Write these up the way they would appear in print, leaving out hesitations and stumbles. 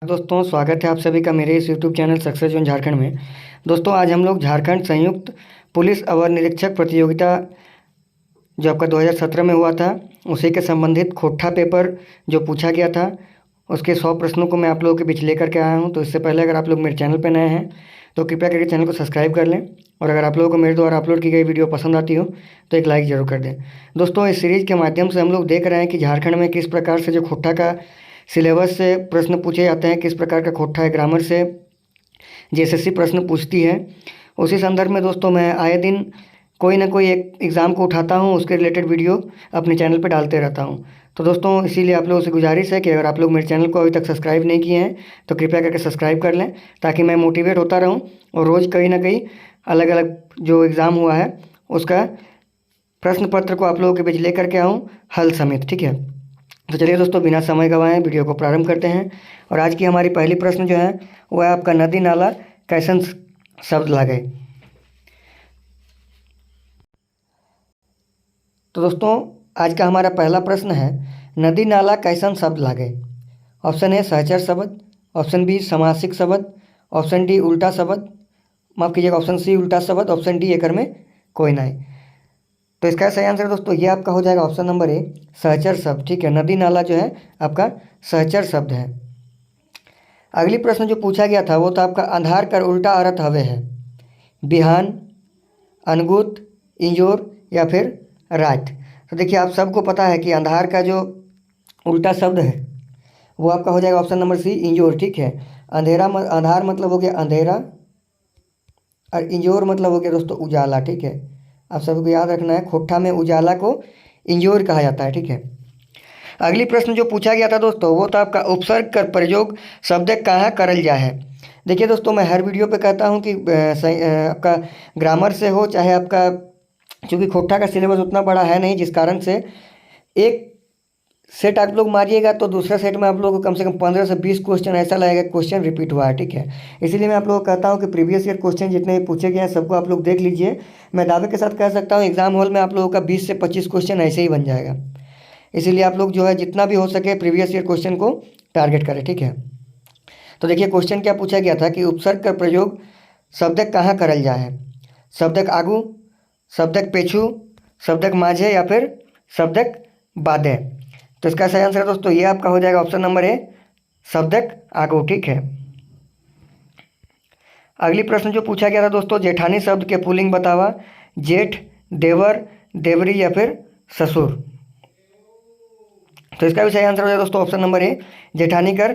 दोस्तों, स्वागत है आप सभी का मेरे इस YouTube channel success zone Jharkhand में। दोस्तों, आज हम लोग झारखंड संयुक्त पुलिस अवर निरीक्षक प्रतियोगिता जो आपका 2017 में हुआ था, उसी के संबंधित खोट्ठा पेपर जो पूछा गया था, उसके 100 प्रश्नों को मैं आप लोगों के बीच लेकर के आया हूं। तो इससे पहले अगर आप लोग मेरे चैनल पर नए हैं तो कृपया करके चैनल को सब्सक्राइब कर लें, और अगर आप लोगों को मेरे द्वारा अपलोड की गई वीडियो पसंद आती हो तो एक लाइक ज़रूर कर दें। दोस्तों, इस सीरीज़ के माध्यम से हम लोग देख रहे हैं कि झारखंड में किस प्रकार से जो खोट्ठा का सिलेबस से प्रश्न पूछे जाते हैं, किस प्रकार का खोट्ठा है, ग्रामर से जेएसएससी प्रश्न पूछती है। उसी संदर्भ में दोस्तों मैं आए दिन कोई ना कोई एक एग्ज़ाम को उठाता हूँ, उसके रिलेटेड वीडियो अपने चैनल पर डालते रहता हूँ। तो दोस्तों, इसीलिए आप लोगों से गुजारिश है कि अगर आप लोग मेरे चैनल को अभी तक सब्सक्राइब नहीं किए हैं तो कृपया करके सब्सक्राइब कर लें, ताकि मैं मोटिवेट होता रहूँ और रोज़ कहीं ना कहीं अलग अलग जो एग्ज़ाम हुआ है उसका प्रश्न पत्र को आप लोगों के बीच लेकर के आऊँ हल समेत। ठीक है, तो चलिए दोस्तों, बिना समय गंवाए वीडियो को प्रारंभ करते हैं। और आज की हमारी पहली प्रश्न जो है वो है आपका नदी नाला कैसन शब्द लागे। तो दोस्तों, आज का हमारा पहला प्रश्न है नदी नाला कैसन शब्द लागे। ऑप्शन ए सहचर शब्द, ऑप्शन बी समासिक शब्द, ऑप्शन डी उल्टा शब्द, माफ़ कीजिएगा ऑप्शन सी उल्टा शब्द, ऑप्शन डी एकर में कोई ना है। तो इसका सही आंसर दोस्तों ये आपका हो जाएगा ऑप्शन नंबर ए सहचर शब्द। ठीक है, नदी नाला जो है आपका सहचर शब्द है। अगली प्रश्न जो पूछा गया था वो था आपका अंधार कर उल्टा अर्थ हवे है। बिहान, अनगुत, इंजोर या फिर रात। तो देखिए, आप सबको पता है कि अंधार का जो उल्टा शब्द है वो आपका हो जाएगा ऑप्शन नंबर सी इंजोर। ठीक है, अंधार मतलब हो गया अंधेरा, और इंजोर मतलब हो गया दोस्तों उजाला। ठीक है, आप सबको याद रखना है, खोट्ठा में उजाला को इंजोर कहा जाता है। ठीक है, अगली प्रश्न जो पूछा गया था दोस्तों वो था आपका उपसर्ग कर प्रयोग शब्द कहाँ करल जा है। देखिए दोस्तों, मैं हर वीडियो पे कहता हूँ कि आपका ग्रामर से हो चाहे आपका, चूँकि खोट्ठा का सिलेबस उतना बड़ा है नहीं, जिस कारण से एक सेट आप लोग मारिएगा तो दूसरा सेट में आप लोगों को कम से कम 15 से 20 क्वेश्चन ऐसा लगेगा क्वेश्चन रिपीट हुआ है। ठीक है, इसीलिए मैं आप लोगों को कहता हूँ कि प्रीवियस ईयर क्वेश्चन जितने भी पूछे गए हैं सबको आप लोग देख लीजिए। मैं दावे के साथ कह सकता हूँ एग्जाम हॉल में आप लोगों का 20 से 25 क्वेश्चन ऐसे ही बन जाएगा। इसीलिए आप लोग जो है जितना भी हो सके प्रीवियस ईयर क्वेश्चन को टारगेट करें। ठीक है, तो देखिए क्वेश्चन क्या पूछा गया था कि उपसर्ग का प्रयोग शब्दक कहाँ करल जाए है। शब्दक आगू, शब्दक पेछू, शब्दक माझे या फिर शब्दक बादे। तो इसका सही आंसर दोस्तों ये आपका हो जाएगा ऑप्शन नंबर ए शब्दक आगू। ठीक है, अगली प्रश्न जो पूछा गया था दोस्तों जेठानी शब्द के पुल्लिंग बतावा। जेठ, देवर, देवरी या फिर ससुर। तो इसका भी सही आंसर हो जाएगा दोस्तों ऑप्शन नंबर ए जेठानी कर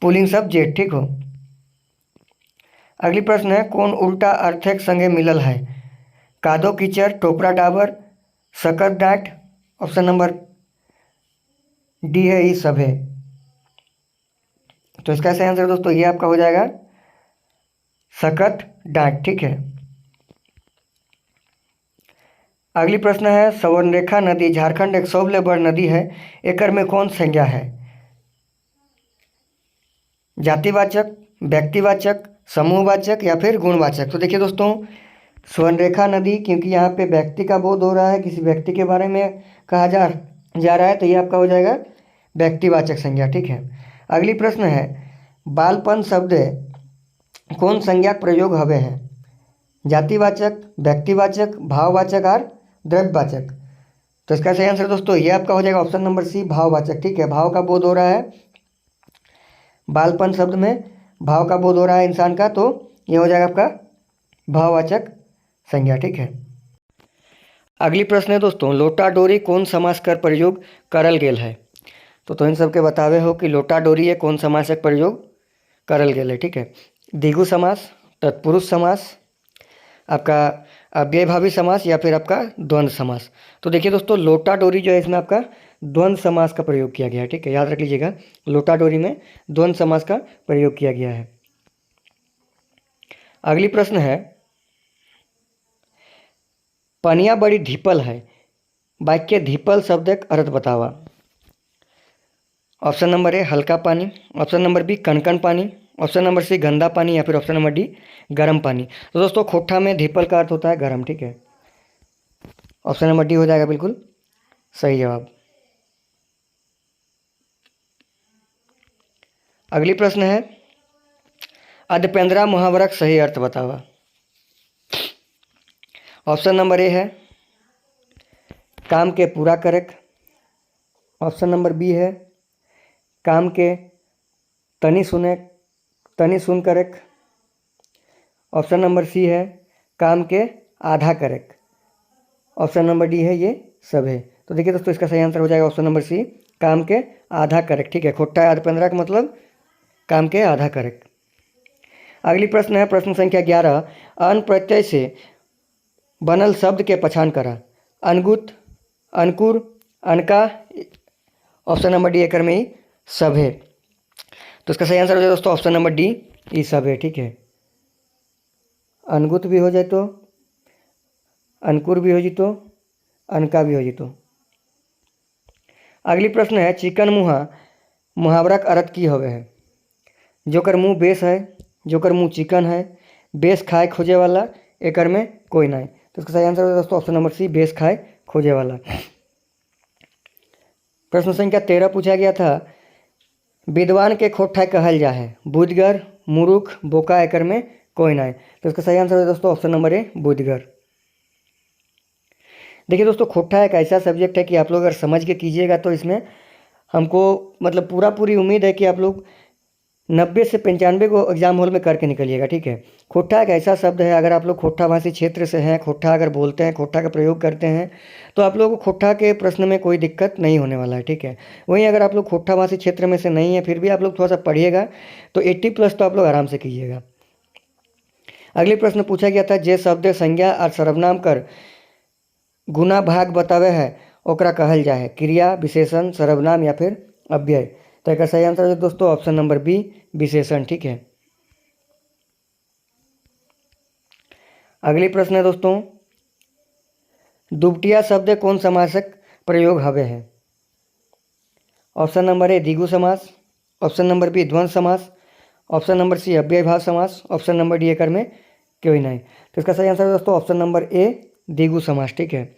पुल्लिंग शब्द जेठ। ठीक हो, अगली प्रश्न है कौन उल्टा अर्थक संगे मिलल है। कादो कीचड़, टोपरा डाबर, शकर डांट, ऑप्शन नंबर डी है ई सब है। तो इसका सही आंसर दोस्तों ये आपका हो जाएगा सकत डांट। ठीक है, अगली प्रश्न है स्वर्णरेखा नदी झारखंड एक सबले बड़ नदी है, एकर में कौन संज्ञा है। जातिवाचक, व्यक्तिवाचक, समूहवाचक या फिर गुणवाचक। तो देखिए दोस्तों, स्वर्णरेखा नदी क्योंकि यहाँ पे व्यक्ति का बोध हो रहा है, किसी व्यक्ति के बारे में कहा जा रहा है, तो ये आपका हो जाएगा व्यक्तिवाचक संज्ञा। ठीक है, अगली प्रश्न है बालपन शब्द कौन संज्ञा प्रयोग हवे है। जातिवाचक, व्यक्तिवाचक, भाववाचक और द्रव्यवाचक। तो इसका सही आंसर दोस्तों ये आपका हो जाएगा ऑप्शन नंबर सी भाववाचक। ठीक है, भाव का बोध हो रहा है, बालपन शब्द में भाव का बोध हो रहा है इंसान का, तो ये हो जाएगा आपका भाववाचक संज्ञा। ठीक है, अगली प्रश्न है दोस्तों लोटा डोरी कौन समास कर प्रयोग करल गेल है। तो इन सबके बतावे हो कि लोटा डोरी है कौन समासक प्रयोग करल गेल है। ठीक है, द्विगु समास, तत्पुरुष समास, आपका अव्ययभावी समास या फिर आपका द्वंद्व समास। तो देखिए दोस्तों, लोटा डोरी जो है इसमें आपका द्वंद्व समास का प्रयोग किया गया है। ठीक है, याद रख लीजिएगा, लोटा डोरी में द्वंद्व समास का प्रयोग किया गया है। अगली प्रश्न है पनिया बड़ी धीपल है, वाक्य धीपल शब्द का अर्थ बतावा। ऑप्शन नंबर ए हल्का पानी, ऑप्शन नंबर बी कनकन पानी, ऑप्शन नंबर सी गंदा पानी या फिर ऑप्शन नंबर डी गर्म पानी। तो दोस्तों खोट्ठा में धीपल का अर्थ होता है गर्म। ठीक है, ऑप्शन नंबर डी हो जाएगा बिल्कुल सही जवाब। अगली प्रश्न है अधपेंद्रा मुहावरक सही अर्थ बतावा। ऑप्शन नंबर ए है काम के पूरा करेक। ऑप्शन नंबर बी है काम के तनी सुन करेक। ऑप्शन नंबर सी है काम के आधा करेक। ऑप्शन नंबर डी है ये सब है। तो देखिए दोस्तों इसका सही आंसर हो जाएगा ऑप्शन नंबर सी काम के आधा करेक्ट। ठीक है, खोटा है अधपेंद्रा का मतलब काम के आधा करेक्ट। अगली प्रश्न है प्रश्न संख्या 11 अन प्रत्यय से बनल शब्द के पहचान करा। अनगुत, अनकुर, अनका। ऑप्शन नंबर डी एकर में ही सब है। तो इसका सही आंसर हो जाए दोस्तों ऑप्शन नंबर डी ये सब है। ठीक है, अनगुत भी हो जाए तो, अनकुर भी हो जी तो, अनका भी हो जी तो। अगली प्रश्न है चिकन मुहा मुहावरा का अर्थ की होवे है। जोकर मुँह बेस है, जोकर मुँह चिकन है, बेस खाए खोजे वाला, एकर में कोई नहीं। तो इसका सही आंसर हो दोस्तों ऑप्शन नंबर सी बेस खाए खोजे वाला। प्रश्न संख्या 13 पूछा गया था विद्वान के खोठा कहल जा है। बुद्धगर, मूर्ख, बोका, एकर में कोई नहीं। तो इसका सही आंसर है दोस्तों ऑप्शन नंबर ए बुद्धगर। देखिए दोस्तों खोठा एक ऐसा सब्जेक्ट है कि आप लोग अगर समझ के कीजिएगा तो इसमें हमको मतलब पूरी उम्मीद है कि आप लोग 90 से 95 को एग्जाम हॉल में करके निकलिएगा। ठीक है, खोठा एक ऐसा शब्द है अगर आप लोग खोठा भाषी क्षेत्र से हैं, खोठा अगर बोलते हैं, खोठा का प्रयोग करते हैं तो आप लोगों को खोठा के प्रश्न में कोई दिक्कत नहीं होने वाला है। ठीक है, वहीं अगर आप लोग खोठा भाषी क्षेत्र में से नहीं है फिर भी आप लोग थोड़ा सा पढ़िएगा तो 80+ तो आप लोग आराम से कीजिएगा। अगले प्रश्न पूछा गया था जे शब्द संज्ञा और सर्वनाम कर गुना भाग बतावे है ओकरा कहल जाए क्रिया, विशेषण, सर्वनाम या फिर अव्यय। तो इसका सही आंसर है दोस्तों ऑप्शन नंबर बी विशेषण। ठीक है, अगली प्रश्न है दोस्तों दुबटिया शब्द कौन समासक प्रयोग हवे है। ऑप्शन नंबर ए द्विगु समास, ऑप्शन नंबर बी द्वंद्व समास, ऑप्शन नंबर सी अव्ययभाव समास, ऑप्शन नंबर डी एकर में कोई नहीं। तो इसका सही आंसर है दोस्तों ऑप्शन नंबर ए द्विगु समास। ठीक है,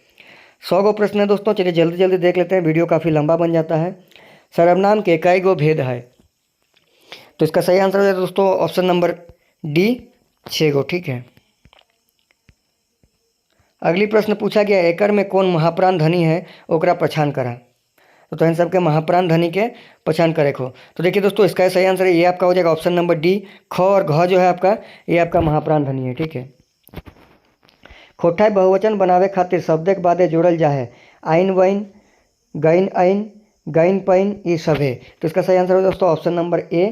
100 गो प्रश्न है दोस्तों, चलिए जल्दी जल्दी देख लेते हैं, वीडियो काफ़ी लंबा बन जाता है। सर्वनाम के कई गो भेद है। तो इसका सही आंसर है दोस्तों ऑप्शन नंबर डी 6 गो। ठीक है, अगली प्रश्न पूछा गया एकर में कौन महाप्राण धनी है ओकरा पहचान करा। तो इन सबके महाप्राण धनी के पहचान करे को। तो देखिए दोस्तों इसका सही आंसर है ये आपका हो जाएगा ऑप्शन नंबर डी ख और घ जो है आपका ये आपका महाप्राण धनी है। ठीक है, खोठा बहुवचन बनावे खातिर शब्द के बादे जोड़ल जा है आइन वाइन, गैन आइन, गैन पैन, ये सब है। तो इसका सही आंसर है दोस्तों ऑप्शन नंबर ए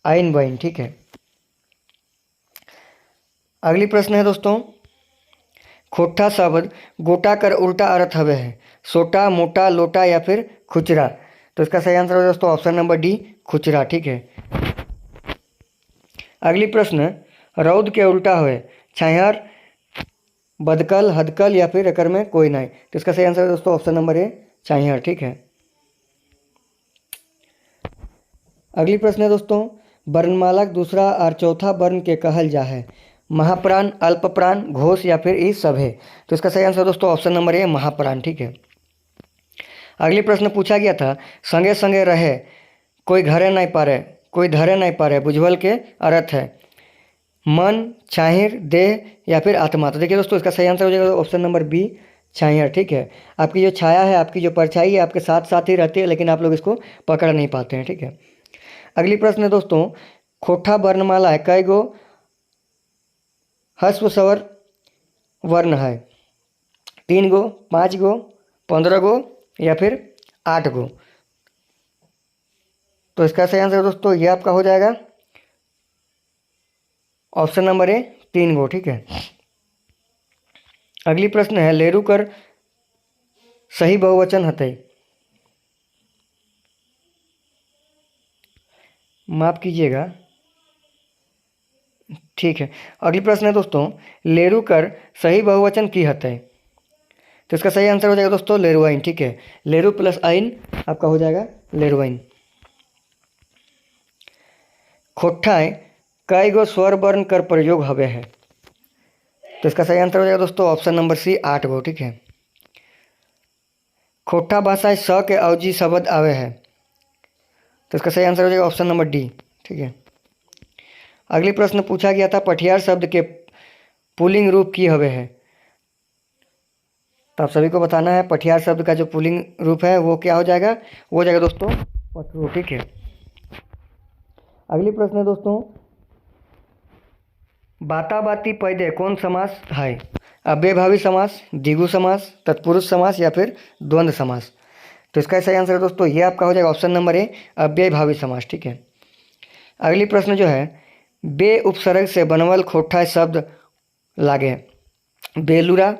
आइन वाइन। ठीक है, अगली प्रश्न है दोस्तों खोठा शब्द गोटा कर उल्टा अर्थ हवे है सोटा, मोटा, लोटा या फिर खुचरा। तो इसका सही आंसर है दोस्तों ऑप्शन नंबर डी खुचरा। ठीक है, अगली प्रश्न रौद के उल्टा हुए छाहर, बदकल, हदकल या फिर एकर में कोई नहीं। तो इसका सही आंसर है दोस्तों ऑप्शन नंबर ए छाहर। ठीक है, अगली प्रश्न है दोस्तों वर्णमाला का दूसरा और चौथा वर्ण के कहल जा है महाप्राण, अल्पप्राण, घोष या फिर ये सब है। तो इसका सही आंसर दोस्तों ऑप्शन नंबर ए महाप्राण। ठीक है, अगली प्रश्न पूछा गया था संगे संगे रहे कोई घरे नहीं पारे, कोई धरे नहीं पारे, बुझवल के अर्थ है मन, छाहिर, देह या फिर आत्मा। तो देखिए दोस्तों इसका सही आंसर हो जाएगा ऑप्शन नंबर बी छाहिर। ठीक है, आपकी जो छाया है, आपकी जो परछाई है आपके साथ साथ ही रहती है लेकिन आप लोग इसको पकड़ नहीं पाते हैं। ठीक है, अगली प्रश्न है दोस्तों खोठा वर्णमाला है कई गो हस्व स्वर वर्ण है 3 गो, 5 गो, 15 गो या फिर 8 गो। तो इसका सही आंसर दोस्तों ये आपका हो जाएगा ऑप्शन नंबर ए 3 गो। ठीक है, अगली प्रश्न है लेरू कर सही बहुवचन हतई। माफ कीजिएगा। ठीक है, अगली प्रश्न है दोस्तों लेरू कर सही बहुवचन की हतई। तो इसका सही आंसर हो जाएगा दोस्तों लेरुआइन। ठीक है, लेरू प्लस आइन आपका हो जाएगा लेरुआइन। खोठाएं कई गो स्वर वर्ण कर प्रयोग हवे है। तो इसका सही आंसर हो जाएगा दोस्तों ऑप्शन नंबर सी 8 गो। ठीक है, खोठा भाषा स के अवजी शब्द आवे है तो इसका सही आंसर हो जाएगा ऑप्शन नंबर डी। ठीक है, अगली प्रश्न पूछा गया था पठियार शब्द के पुल्लिंग रूप की हवे है। तो आप सभी को बताना है पठियार शब्द का जो पुल्लिंग रूप है वो क्या हो जाएगा, वो हो जाएगा दोस्तों पठरू। ठीक है, अगली प्रश्न है दोस्तों, बाता बाती पैदे कौन समास है? अव्ययभावी समास, द्विगु समास, तत्पुरुष समास या फिर द्वंद्व समास? तो इसका सही आंसर है दोस्तों ये आपका हो जाएगा ऑप्शन नंबर ए, अव्ययभावी समास। ठीक है, अगली प्रश्न जो है, बे उपसर्ग से बनवल खोठा शब्द लागे। बेलूरा,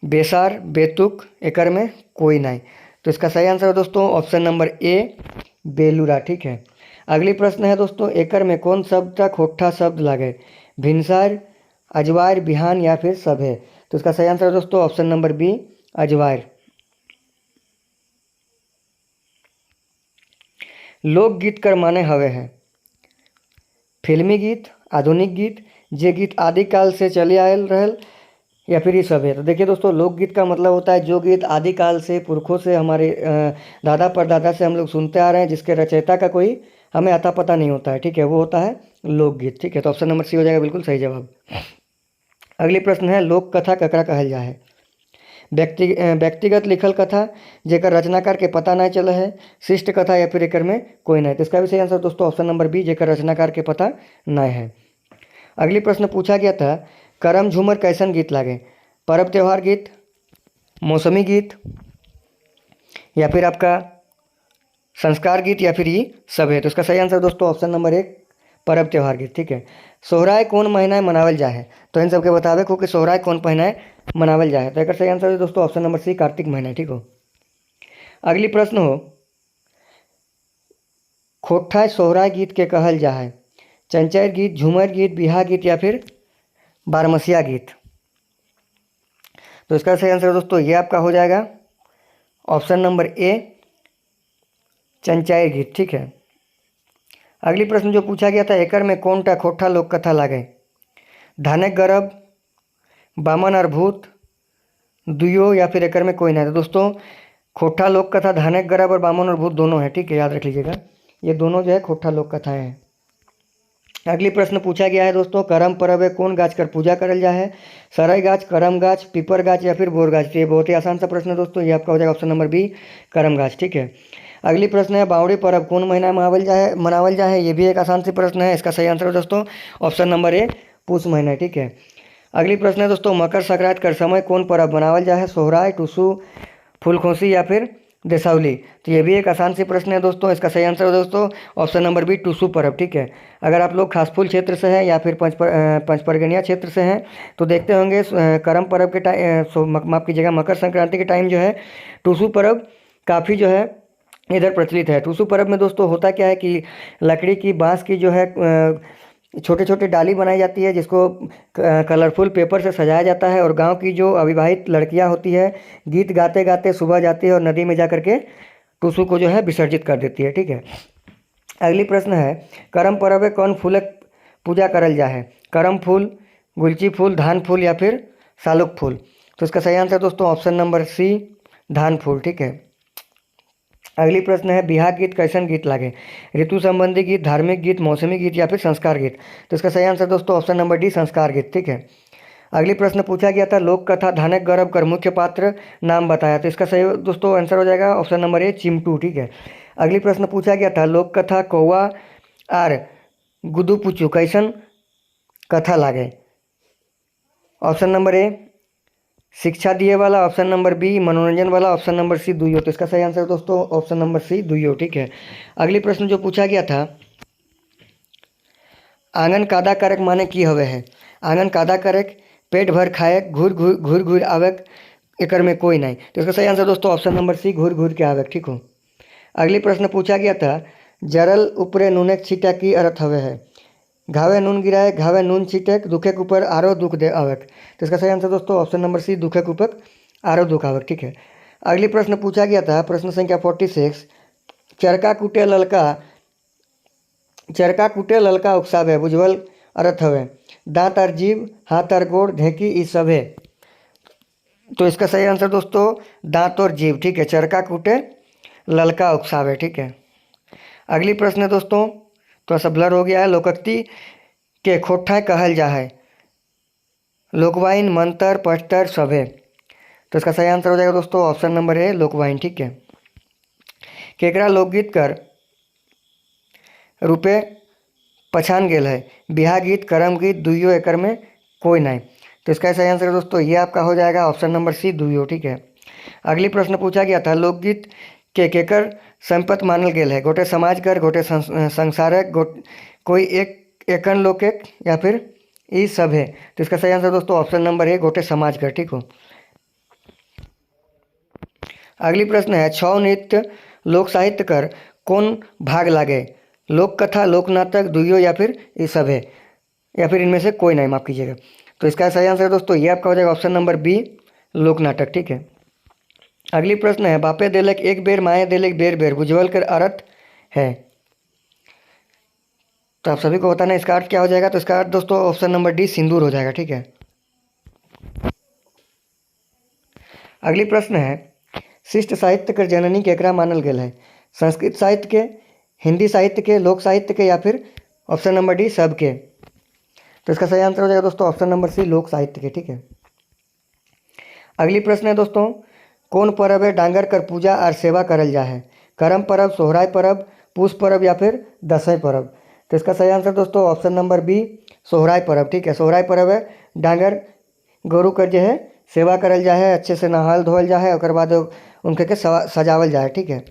बेसार, बेतुक, एकर में कोई नहीं। तो इसका सही आंसर है दोस्तों ऑप्शन नंबर ए, बेलूरा। ठीक है, अगली प्रश्न है दोस्तों, एकर में कौन शब्द का खोठा शब्द लागे? भिनसार, अजवार, बिहान या फिर सभे? तो इसका सही आंसर है दोस्तों ऑप्शन नंबर बी, अजवार। लोकगीत कर माने हवे है फिल्मी गीत, आधुनिक गीत, जे गीत आदिकाल से चले आयल रहल या फिर ये सब है। तो देखिए दोस्तों, लोकगीत का मतलब होता है जो गीत आदिकाल से पुरखों से हमारे दादा परदादा से हम लोग सुनते आ रहे हैं, जिसके रचयिता का कोई हमें अता पता नहीं होता है। ठीक है, वो होता है लोकगीत। ठीक है, तो ऑप्शन नंबर सी हो जाएगा बिल्कुल सही जवाब। अगली प्रश्न है, लोक कथा ककरा कहल जा है? व्यक्तिगत लिखल कथा जेकर रचनाकार के पता नहीं चला है, शिष्ट कथा या फिर एकर में कोई नहीं। तो इसका भी सही आंसर दोस्तों ऑप्शन नंबर बी, जेकर रचनाकार के पता नहीं है। अगली प्रश्न पूछा गया था, करम झूमर कैसन गीत लागे? पर्व त्यौहार गीत, मौसमी गीत या फिर आपका संस्कार गीत या फिर ये सब है? तो इसका सही आंसर दोस्तों ऑप्शन नंबर एक, पर्व त्यौहार गीत। ठीक है, सोहराय कौन महीना मनावल जा है? तो इन सबके बतावे को कि सोहराय कौन महीना मनावल जा है। तो एक सही आंसर है दोस्तों ऑप्शन नंबर सी, कार्तिक महीना। ठीक हो, अगली प्रश्न हो, खोठा सोहराय गीत के कहल जा है? चंचैर गीत, झूमर गीत, बिहा गीत या फिर बारमसिया गीत? तो इसका सही आंसर दोस्तों ये आपका हो जाएगा ऑप्शन नंबर ए, चंचैर गीत। ठीक है, अगली प्रश्न जो पूछा गया था, एकर में कौन टा खोठा लोक कथा लागे? धानक गरब, बामन और भूत, दुयो या फिर एकर में कोई नहीं? तो दोस्तों खोठा लोक कथा धानक गरब और बामन और भूत दोनों है। ठीक है, याद रख लीजिएगा, ये दोनों जो है खोठा लोक कथाएं हैं। अगली प्रश्न पूछा गया है दोस्तों, करम परब है कौन गाछ कर पूजा करल जा है? सरई गाछ, करम गाछ, पीपर गाछ या फिर बोर गाछ? तो ये बहुत ही आसान सा प्रश्न है दोस्तों, ये आपका हो जाएगा ऑप्शन नंबर बी, करम गाछ। ठीक है, अगली प्रश्न है, बावड़ी पर्व कौन महीना में मनावल जाए? ये भी एक आसान सी प्रश्न है, इसका सही आंसर है दोस्तों ऑप्शन नंबर ए, पूष महीना। ठीक है, अगली प्रश्न है दोस्तों, मकर संक्रांति कर समय कौन पर्व मनावल जाए? सोहराय, टुसु, फूलखोसी या फिर देसावली? तो ये भी एक आसान सी प्रश्न है दोस्तों, इसका सही आंसर है दोस्तों ऑप्शन नंबर बी, टुसु पर्व। ठीक है, अगर आप लोग खासफुल क्षेत्र से हैं या फिर पंचपरगनिया क्षेत्र से हैं तो देखते होंगे करम पर्व के टाइम, माफ कीजिएगा, मकर संक्रांति के टाइम जो है टुसु पर्व काफ़ी जो है इधर प्रचलित है। टुसु पर्व में दोस्तों होता क्या है कि लकड़ी की, बांस की जो है छोटे छोटे डाली बनाई जाती है, जिसको कलरफुल पेपर से सजाया जाता है, और गांव की जो अविवाहित लड़कियां होती है गीत गाते गाते सुबह जाती है और नदी में जा कर के टुसु को जो है विसर्जित कर देती है। ठीक है, अगली प्रश्न है, करम पर्व में कौन फूलक पूजा करल जा है? करम फूल, गुलची फूल, धान फूल या फिर सालुक फूल? तो इसका सही आंसर दोस्तों ऑप्शन नंबर सी, धान फूल। ठीक है, अगली प्रश्न है, बिहा गीत कैसन गीत लागे? ऋतु संबंधी गीत, धार्मिक गीत, मौसमी गीत या फिर संस्कार गीत? तो इसका सही आंसर दोस्तों ऑप्शन नंबर डी, संस्कार गीत। ठीक है, अगली प्रश्न पूछा गया था, लोक कथा धानक गरब कर मुख्य पात्र नाम बताया? तो इसका सही दोस्तों आंसर हो जाएगा ऑप्शन नंबर ए, चिमटू। ठीक है, अगली प्रश्न पूछा गया था, लोक कथा कौआ आर गुदू पुचू कैसन कथा लागे? ऑप्शन नंबर ए, शिक्षा दिए वाला, ऑप्शन नंबर बी, मनोरंजन वाला, ऑप्शन नंबर सी, दुइयो? तो इसका सही आंसर दोस्तों ऑप्शन नंबर सी, दुइयो। ठीक है, अगली प्रश्न जो पूछा गया था, आंगन कादा करक माने की हवे है? आंगन कादा करक, पेट भर खाए, घूर घूर आवक, एकर में कोई नहीं? तो इसका सही आंसर दोस्तों ऑप्शन नंबर सी, घूर घूर के आवक। ठीक हो, अगली प्रश्न पूछा गया था, जरल उपरे नूनक छीटा की अर्थ हवे है? घावे नून गिराए, घावे नून छीटक, दुखे के ऊपर आरो दुख दे आवक? तो इसका सही आंसर दोस्तों ऑप्शन नंबर सी, दुखे के ऊपर आरो दुख आवक। ठीक है, अगली प्रश्न पूछा गया था, प्रश्न संख्या 46, चरका कुटे ललका उकसावे, बुझवल अर्थ हवे? दांत और जीभ, हाथ और गोड़, ढेकी, ई सब है? तो इसका सही आंसर दोस्तों दांत और जीभ। ठीक है, चरका कुटे ललका उकसावे। ठीक है, अगली प्रश्न है दोस्तों, थोड़ा सा ब्लर हो गया है। लोकोक्ति के खोठाय कहल जा है। लोकवाइन, मंतर, पचतर, सभे। तो इसका सही आंसर हो जाएगा दोस्तों ऑप्शन नंबर ए लोकवाइन। ठीक है। केकरा लोकगीत कर रूपे पछान गेल है। बिहा गीत, करम गीत, दुइयो एकर में कोई नहीं। तो इसका सही आंसर दोस्तों ये आपका हो जाएगा ऑप्शन नंबर सी दुइयो। ठीक है। अगली प्रश्न पूछा गया था, लोकगीत के केकर संपत्ति मानल गेल है। गोटे समाजकर, गोटे संसारक, कोई एक एकन लोकेक, या फिर ई सब है। तो इसका सही आंसर दोस्तों ऑप्शन नंबर ए गोटे समाजकर। ठीक हो। अगली प्रश्न है, छौ नृत्य लोक साहित्य कर कौन भाग लागे। लोक कथा, लोक नाटक, दुइयो, या फिर ये सब है, या फिर इनमें से कोई नहीं, माफ कीजिएगा। तो इसका सही आंसर दोस्तों ये आपका हो जाएगा ऑप्शन नंबर बी लोक नाटक। ठीक है। अगली प्रश्न है, बापे देलक एक बेर, माए देलक बेर बेर, बुझवल कर अर्थ है। तो आप सभी को बताना इसका अर्थ क्या हो जाएगा। तो इसका अर्थ दोस्तों ऑप्शन नंबर डी सिंदूर हो जाएगा। ठीक है। अगली प्रश्न है, शिष्ट साहित्य कर जननी केकरा मानल गेल है। संस्कृत साहित्य के, हिंदी साहित्य के, लोक साहित्य के, या फिर ऑप्शन नंबर डी सब के। तो इसका सही आंसर हो जाएगा दोस्तों ऑप्शन नंबर सी लोक साहित्य के। ठीक है। अगली प्रश्न है दोस्तों, कौन पर्व है डांगर कर पूजा और सेवा करल जा है। करम पर्व, सोहराय पर्व, पूस पर्व, या फिर दसैं पर्व। तो इसका सही आंसर दोस्तों ऑप्शन नंबर बी सोहराय पर्व। ठीक है। सोहराय पर्व है डांगर गोरु कर जो है सेवा करल जा है, अच्छे से नहाल धोल जा है, और बाद उनके के सजावल जाए। ठीक है।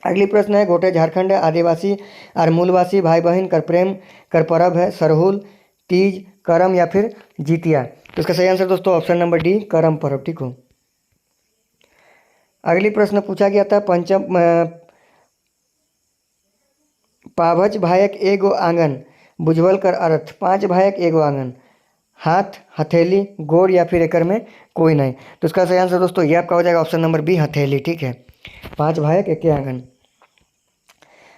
अगली प्रश्न है, गोटे झारखंड है आदिवासी और मूलवासी भाई बहन कर प्रेम कर पर्व है। सरहुल, तीज, करम, या फिर जीतिया। तो इसका सही आंसर दोस्तों ऑप्शन नंबर डी करम पर्व। ठीक हो। अगली प्रश्न पूछा गया था, पंचम पाभच भायक एगो आंगन, बुझवल कर अर्थ। पांच भायक एगो आंगन, हाथ, हथेली, गोड़, या फिर एकर में कोई नहीं। तो इसका सही आंसर दोस्तों ये आपका हो जाएगा ऑप्शन नंबर बी हथेली। ठीक है। पांच भायक एक आंगन।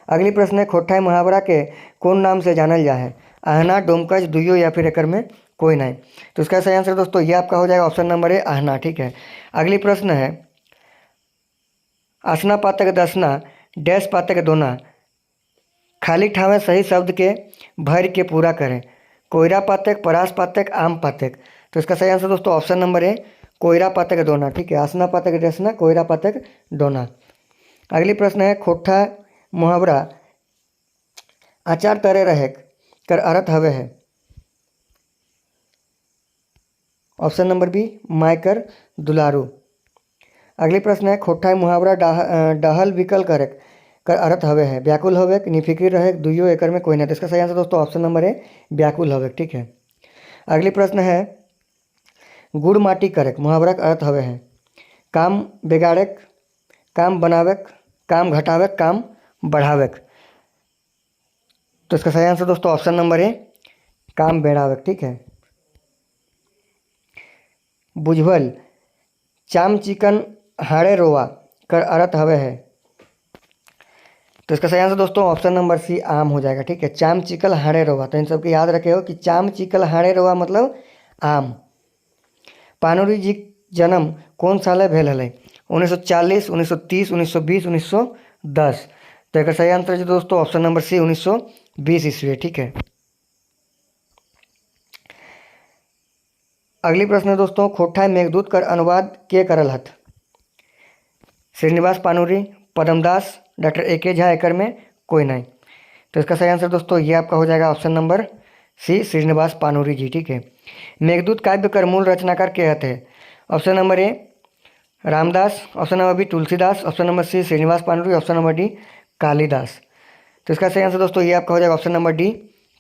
अगली प्रश्न है, खोठाई मुहावरा के कौन नाम से जानल जा है। आहना, डोमकच, दुइयो, या फिर एकर में कोई नहीं। तो इसका सही आंसर दोस्तों ये आपका हो जाएगा ऑप्शन नंबर ए आहना। ठीक है। अगली प्रश्न है, आसना पातक दसना, डैश पातक दोना, खाली ठावें सही शब्द के भर के पूरा करें। कोयरा पातक, परास पातक, आम पातक। तो इसका सही आंसर दोस्तों ऑप्शन नंबर ए कोयरा पातक दोना। ठीक है। आसना पातक डसना, कोयरा पातक दोना। अगली प्रश्न है, खोठा मुहावरा आचार तरे रहे कर अर्थ हवे है। ऑप्शन नंबर बी मायकर दुलारू। अगली प्रश्न है, खोठाई मुहावरा डहल विकल करे कर अर्थ हवे है। व्याकुल हवे, निफिकिर रहे, दुइयो, एकर में कोई नहीं। तो इसका सही आंसर दोस्तों ऑप्शन नंबर ए व्याकुल हवे। ठीक है। अगली प्रश्न है, गुड़ माटी करक मुहावरा का अर्थ हवे है। काम बिगाड़क, काम बनावक, काम घटावक, काम बढ़ावक। तो इसका सही आंसर दोस्तों ऑप्शन नंबर ए काम बेड़ावक। ठीक है। बुझवल चाम चिकन हाड़े रोवा कर अर्थ हवे है। तो इसका सही आंसर दोस्तों ऑप्शन नंबर सी आम हो जाएगा। ठीक है। चाम चिकल हाड़े रोवा। तो इन सबके याद रखे हो कि चाम चिकल हाड़े रोवा मतलब आम। पानुरी जी जन्म कौन साल भेल है। 1940, 1930, 1920, 1910। तो एक सही आंसर है दोस्तों ऑप्शन नंबर सी 1920 ईस्वी। ठीक है। अगली प्रश्न है दोस्तों, खोठाई मेघदूत कर अनुवाद के करल हथ। Srinivas Panuri, Padamdas, doctor A K. झा, एकर में कोई नहीं। तो इसका सही आंसर दोस्तों ये आपका हो जाएगा option number C Srinivas Panuri ji. ठीक है। मेघदूत काव्य कर मूल रचनाकार के हथे। Option number A Ramdas, option number B Tulsidas, option number C Srinivas Panuri, option number D Kalidas. तो इसका सही आंसर दोस्तों ये आपका हो जाएगा ऑप्शन नंबर डी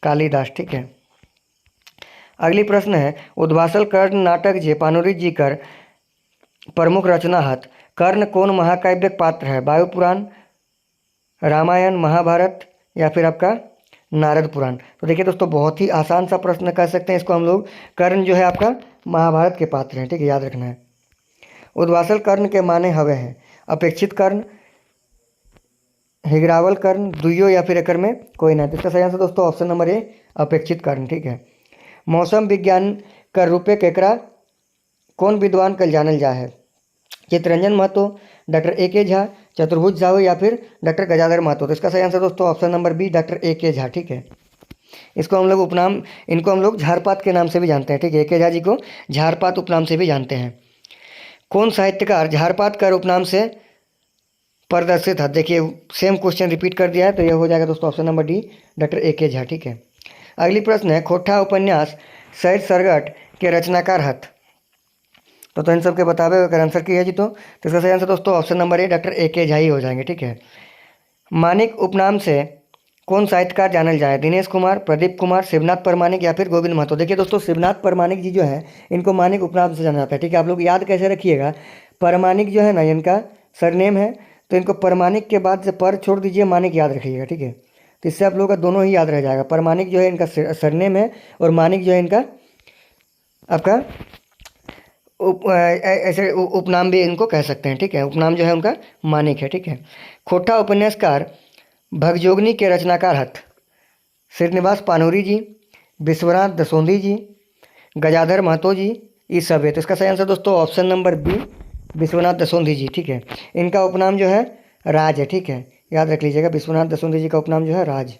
कालिदास। ठीक है। अगली प्रश्न है, उद्वासल कर्ण नाटक जे पानुरी जी कर प्रमुख रचना हत। कर्ण कौन महाकाव्य पात्र है। वायु पुराण, रामायण, महाभारत, या फिर आपका नारद पुराण। तो देखिए दोस्तों बहुत ही आसान सा प्रश्न कह सकते हैं इसको हम लोग। कर्ण जो है आपका महाभारत के पात्र हैं। ठीक है। याद रखना है। उद्वासल कर्ण के माने हवे हैं अपेक्षित कर्ण, हिगरावल कर्ण, दुइयो, या फिर एकर में कोई नहीं। तो इसका सही आंसर दोस्तों ऑप्शन नंबर ए अपेक्षित कर्ण। ठीक है। मौसम विज्ञान कर रूपे केकरा कौन विद्वान कल जानल जा है। Chittaranjan Mahato, doctor A K. झा, चतुर्भुज साहू या फिर डॉक्टर गजाधर महतो। तो इसका सही आंसर दोस्तों option number B doctor A K Jha. ठीक है, इसको हम लोग उपनाम, इनको हम लोग झारपात के नाम से भी जानते हैं। ठीक है, ए के झा जी को झारपात उपनाम से भी जानते हैं। कौन साहित्यकार झारपात कर उपनाम से प्रदर्शित है? देखिए सेम क्वेश्चन रिपीट कर दिया है, तो यह हो जाएगा दोस्तों option number D doctor A K Jha. ठीक है, अगली प्रश्न है खोठा उपन्यास सहित सरगट के रचनाकार हथ। तो इन सब के बतावे अगर आंसर की है जी, तो इसका सही आंसर दोस्तों option number A doctor A K Jha ही हो जाएंगे। ठीक है, मानिक उपनाम से कौन साहित्यकार जानल जाए? दिनेश कुमार, प्रदीप कुमार, शिवनाथ परमानिक या फिर गोविंद महतो। देखिए दोस्तों शिवनाथ परमानिक जी जो है इनको मानिक उपनाम से जाना जाता है। ठीक है, आप लोग याद कैसे रखिएगा, परमानिक जो है ना इनका सरनेम है, तो इनको परमानिक के बाद से पर छोड़ दीजिए, मानिक याद रखिएगा। ठीक है, तो इससे आप लोगों का दोनों ही याद रह जाएगा। परमानिक जो है इनका सरनेम है और मानिक जो है इनका आपका ऐसे उपनाम भी इनको कह सकते हैं। ठीक है, उपनाम जो है उनका मानिक है। ठीक है, खोठा उपन्यासकार भगजोगनी के रचनाकार हथ? श्रीनिवास पानूरी जी, विश्वनाथ दसोंधी जी, गजाधर महतो जी, ये सब है। तो इसका सही आंसर दोस्तों ऑप्शन नंबर बी विश्वनाथ दसोंधी जी। ठीक है, इनका उपनाम जो है राज है। ठीक है, याद रख लीजिएगा, विश्वनाथ दसोंधी जी का उपनाम जो है राज।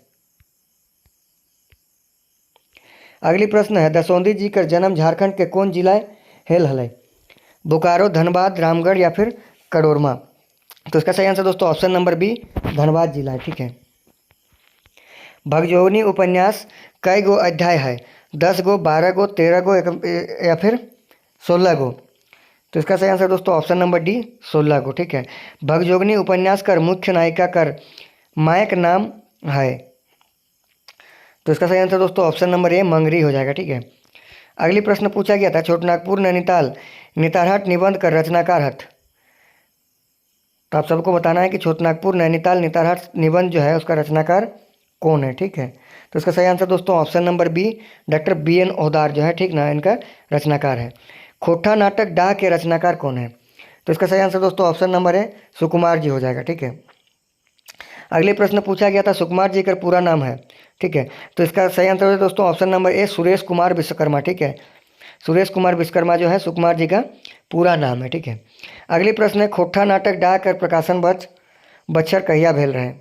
अगली प्रश्न है दसोंधी जी का जन्म झारखंड के कौन जिला हेल हलै? बोकारो, धनबाद, रामगढ़ या फिर कड़ोरमा। तो इसका सही आंसर दोस्तों ऑप्शन नंबर बी धनबाद जिला है। ठीक है, भगजोगनी उपन्यास कई गो अध्याय है? 10 गो, 12 गो, 13 गो या फिर 16 गो। तो इसका सही आंसर दोस्तों ऑप्शन नंबर डी 16 गो। ठीक है, भगजोगनी उपन्यास कर मुख्य नायिका कर मायक नाम है? तो इसका सही आंसर दोस्तों ऑप्शन नंबर ए मंगरी हो जाएगा। ठीक है, अगली प्रश्न पूछा गया था छोटनागपुर नैनीताल नेतारहाट निबंध कर रचनाकार हथ? तो आप सबको बताना है कि छोटनागपुर नैनीताल नेतारहाट निबंध जो है उसका रचनाकार कौन है। ठीक है, तो इसका सही आंसर दोस्तों option number B doctor B N Ohdar जो है, ठीक ना, इनका रचनाकार है। खोठा नाटक डाह के रचनाकार कौन है? तो इसका सही आंसर दोस्तों ऑप्शन नंबर है सुकुमार जी हो जाएगा। ठीक है, अगले प्रश्न पूछा गया था सुकुमार जी का पूरा नाम है। ठीक है, तो इसका सही आंसर है दोस्तों ऑप्शन नंबर ए सुरेश कुमार विश्वकर्मा। ठीक है, सुरेश कुमार विश्वकर्मा जो है सुकुमार जी का पूरा नाम है। ठीक है, अगली प्रश्न है खोठा नाटक डाह कर प्रकाशन बच्चर कहिया भेल रहे?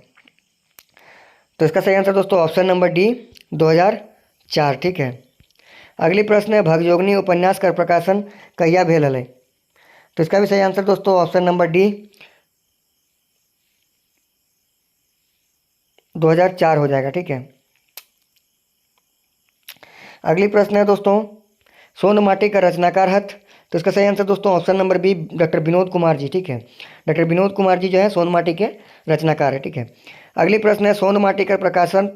तो इसका सही आंसर दोस्तों ऑप्शन नंबर डी 2004। ठीक है, अगली प्रश्न है भगजोगनी उपन्यास कर प्रकाशन कहिया भेल हलै? तो इसका भी सही आंसर दोस्तों ऑप्शन नंबर डी 2004 हो जाएगा। ठीक है, अगली प्रश्न है दोस्तों सोन माटी का रचनाकार हथ? तो इसका सही आंसर दोस्तों option number B doctor Vinod Kumar ji. ठीक है, डॉक्टर विनोद कुमार जी जो है सोन माटी के रचनाकार है। ठीक है, अगली प्रश्न है सोन माटी का प्रकाशन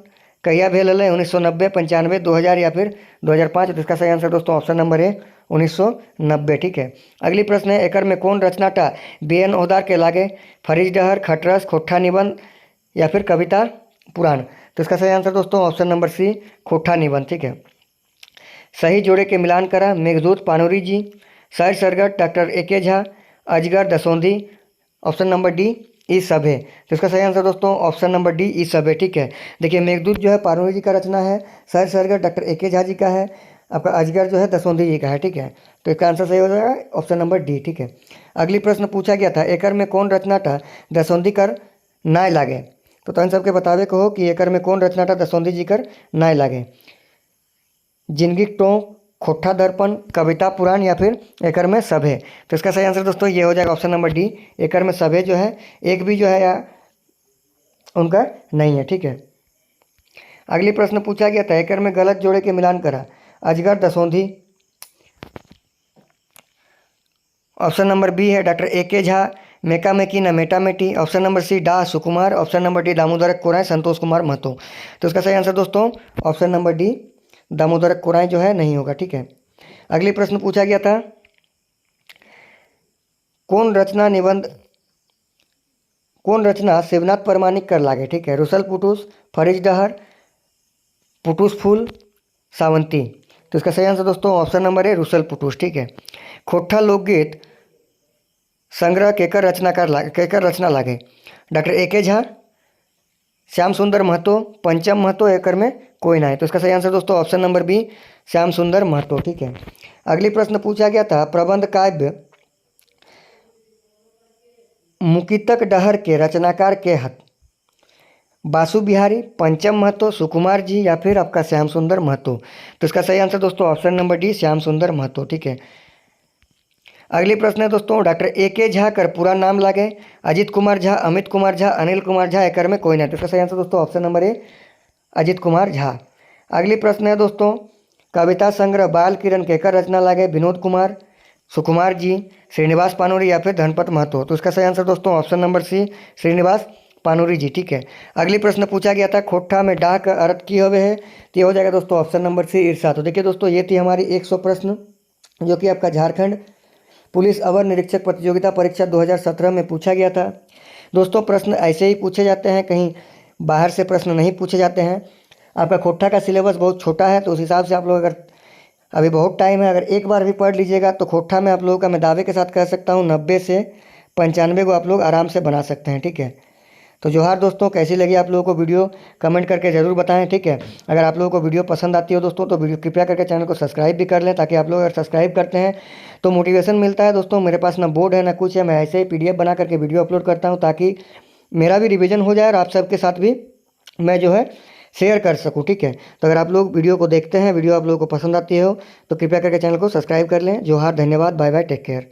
कहिया भेल हलै? 1990, 95, 2000 या फिर 2005। तो इसका सही आंसर दोस्तों ऑप्शन नंबर है 1990। ठीक है, अगली प्रश्न है एकर में कौन रचनाटा बी एन ओहदार के लागे? फरीज डहर, खटरस, खोठा निबंध या फिर कविता पुराण। तो इसका सही आंसर दोस्तों ऑप्शन नंबर सी खोठा निबंध। ठीक है, सही जोड़े के मिलान करा मेघदूत पानूरी जी, sir सरगट doctor A K Jha, अजगर दसोंधी, ऑप्शन नंबर डी ई सब है। तो इसका सही आंसर दोस्तों ऑप्शन नंबर डी ई सब है। ठीक है, देखिए मेघदूत जो है पानूरी जी का रचना है, sir सरगट doctor A K Jha ji का है, आपका अजगर जो है दसोंधी जी का है। ठीक है, तो इसका आंसर सही हो जाएगा ऑप्शन नंबर डी। ठीक है, अगली प्रश्न पूछा गया था एकर में कौन रचनाटा दसोंधी कर नाय लागे? तो इन सबके बतावे को हो कि एकर में कौन रचनाटा दसोंधी जी कर नाय लागे? जिंदगी टोंक, खोठा दर्पण, कविता पुराण या फिर एकर में सब है? तो इसका सही आंसर दोस्तों ये हो जाएगा ऑप्शन नंबर डी एकर में सब है जो है, एक भी जो है या उनका नहीं है। ठीक है, अगली प्रश्न पूछा गया था एकर में गलत जोड़े के मिलान करा अजगर दसोंधी, ऑप्शन नंबर बी है डॉक्टर ए के झा, मेका मेकी न मेटा मेटी, ऑप्शन नंबर सी डा सुकुमार, option number D Damodar कोराय, Santosh Kumar Mahato. तो इसका सही आंसर दोस्तों ऑप्शन नंबर डी दामोदर कोराय जो है नहीं होगा। ठीक है, अगली प्रश्न पूछा गया था कौन रचना शिवनाथ परमानिक कर लागे? ठीक है, रुसल पुटूस, फरीज डहर, पुटूस फूल, सावंती। तो इसका सही आंसर दोस्तों ऑप्शन नंबर है रुसल पुटूस। ठीक है, खोठा लोकगीत संग्रह केकर रचना लागे? Doctor A K Jha, Shyam सुंदर महतो, पंचम महतो, एकर में कोई ना है। तो इसका सही आंसर दोस्तों ऑप्शन नंबर बी श्याम सुंदर महतो। ठीक है, अगली प्रश्न पूछा गया था प्रबंध काव्य मुकितक डहर के रचनाकार के हत? बासु बिहारी, पंचम महतो, सुकुमार जी या फिर आपका श्याम सुंदर महतो। तो इसका सही आंसर दोस्तों ऑप्शन नंबर डी श्याम सुंदर महतो। ठीक है, अगली प्रश्न है दोस्तों, डॉक्टर ए के झा कर पूरा नाम लागे? अजित कुमार झा, अमित कुमार झा, अनिल कुमार झा, एकर में कोई नहीं। तो इसका सही आंसर दोस्तों ऑप्शन नंबर ए अजित कुमार झा। अगली प्रश्न है दोस्तों, कविता संग्रह बाल किरण केकर रचना लागे? विनोद कुमार, सुकुमार जी, श्रीनिवास पानोरी या फिर धनपत महतो। तो इसका सही आंसर दोस्तों ऑप्शन नंबर सी श्रीनिवास पानोरी जी। ठीक है, अगली प्रश्न पूछा गया था, खोट्ठा में डाह का अर्थ की हवे है? तो ये हो जाएगा दोस्तों ऑप्शन नंबर सी ईर्षा। तो देखिए दोस्तों, ये थी हमारी 100 प्रश्न जो कि आपका झारखंड पुलिस अवर निरीक्षक प्रतियोगिता परीक्षा 2017 में पूछा गया था। दोस्तों प्रश्न ऐसे ही पूछे जाते हैं, कहीं बाहर से प्रश्न नहीं पूछे जाते हैं। आपका खोट्ठा का सिलेबस बहुत छोटा है, तो उस हिसाब से आप लोग अगर अभी बहुत टाइम है, अगर एक बार भी पढ़ लीजिएगा तो खोट्ठा में आप लोगों का मैं दावे के साथ कह सकता हूँ 90 से 95 को आप लोग आराम से बना सकते हैं। ठीक है, तो जोहार दोस्तों, कैसी लगी आप लोगों को वीडियो कमेंट करके ज़रूर बताएं। ठीक है, अगर आप लोगों को वीडियो पसंद आती हो दोस्तों तो वीडियो कृपया करके चैनल को सब्सक्राइब भी कर लें, ताकि आप लोग अगर सब्सक्राइब करते हैं तो मोटिवेशन मिलता है। दोस्तों मेरे पास ना बोर्ड है ना कुछ है, मैं ऐसे ही PDF बना करके वीडियो अपलोड करता हूँ, ताकि मेरा भी रिविजन हो जाए और आप सबके साथ भी मैं जो है शेयर कर सकूँ। ठीक है, तो अगर आप लोग वीडियो को देखते हैं, वीडियो आप लोगों को पसंद आती हो तो कृपया करके चैनल को सब्सक्राइब कर लें। जोहार, धन्यवाद, बाय बाय, टेक केयर।